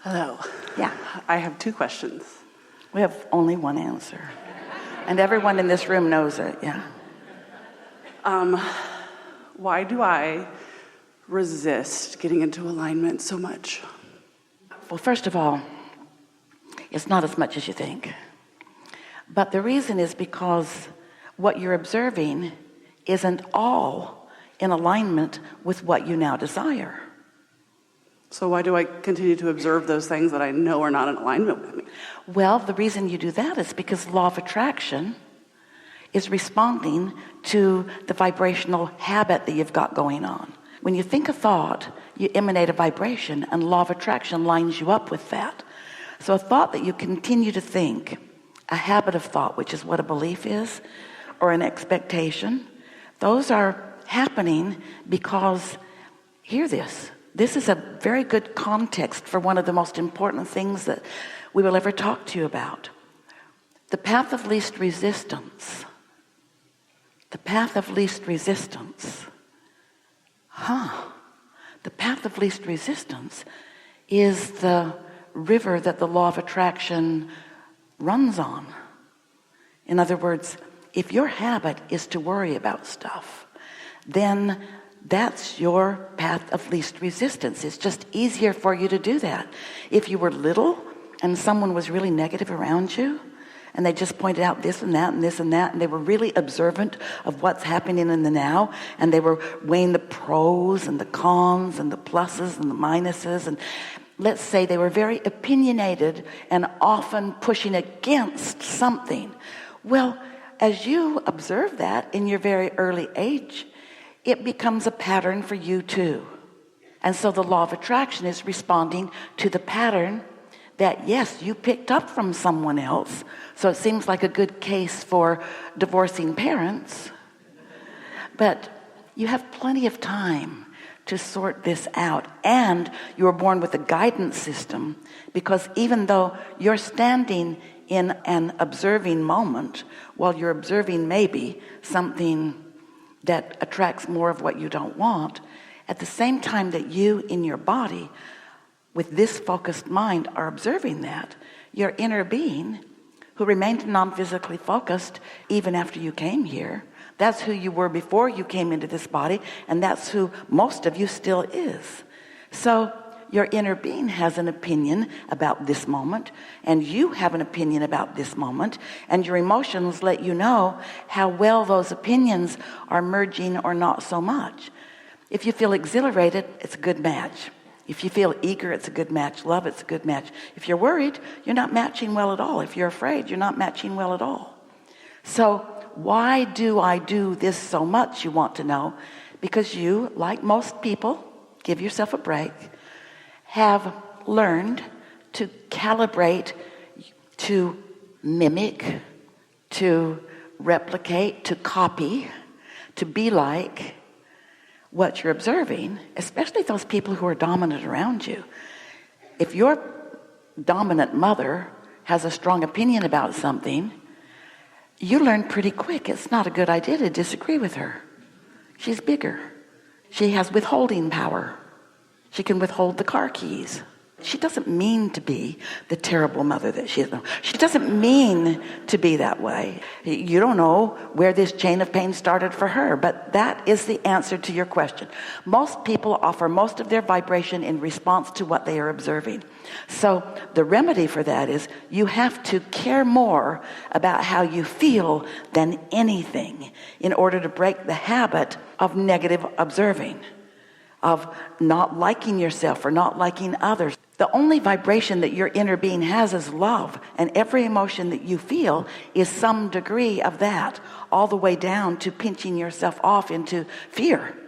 Hello. Yeah. I have two questions. We have only one answer. And everyone in this room knows it, yeah. Why do I resist getting into alignment so much? Well, first of all, it's not as much as you think. But the reason is because what you're observing isn't all in alignment with what you now desire. So why do I continue to observe those things that I know are not in alignment with me? Well, the reason you do that is because law of attraction is responding to the vibrational habit that you've got going on. When you think a thought, you emanate a vibration, and law of attraction lines you up with that. So a thought that you continue to think, a habit of thought, which is what a belief is, or an expectation, those are happening because, hear this, this is a very good context for one of the most important things that we will ever talk to you about. The path of least resistance. The path of least resistance. The path of least resistance is the river that the law of attraction runs on. In other words, if your habit is to worry about stuff, then that's your path of least resistance. It's just easier for you to do that. If you were little and someone was really negative around you, and they just pointed out this and that and this and that, and they were really observant of what's happening in the now, and they were weighing the pros and the cons and the pluses and the minuses, and let's say they were very opinionated and often pushing against something. Well, as you observe that in your very early age, it becomes a pattern for you too. And so the law of attraction is responding to the pattern that, yes, you picked up from someone else. So it seems like a good case for divorcing parents. But you have plenty of time to sort this out. And you were born with a guidance system, because even though you're standing in an observing moment, while you're observing maybe something that attracts more of what you don't want, at the same time that you in your body with this focused mind are observing that, your inner being, who remained non-physically focused even after you came here, that's who you were before you came into this body, and that's who most of you still is. So your inner being has an opinion about this moment, and you have an opinion about this moment, and your emotions let you know how well those opinions are merging or not so much. If you feel exhilarated, it's a good match. If you feel eager, it's a good match. Love, it's a good match. If you're worried, you're not matching well at all. If you're afraid, you're not matching well at all. So why do I do this so much, you want to know? Because you, like most people, give yourself a break, have learned to calibrate, to mimic, to replicate, to copy, to be like what you're observing, especially those people who are dominant around you. If your dominant mother has a strong opinion about something, you learn pretty quick it's not a good idea to disagree with her. She's bigger. She has withholding power. She can withhold the car keys. She doesn't mean to be the terrible mother that she is. She doesn't mean to be that way. You don't know where this chain of pain started for her, but that is the answer to your question. Most people offer most of their vibration in response to what they are observing. So the remedy for that is you have to care more about how you feel than anything in order to break the habit of negative observing, of not liking yourself or not liking others. The only vibration that your inner being has is love, and every emotion that you feel is some degree of that, all the way down to pinching yourself off into fear.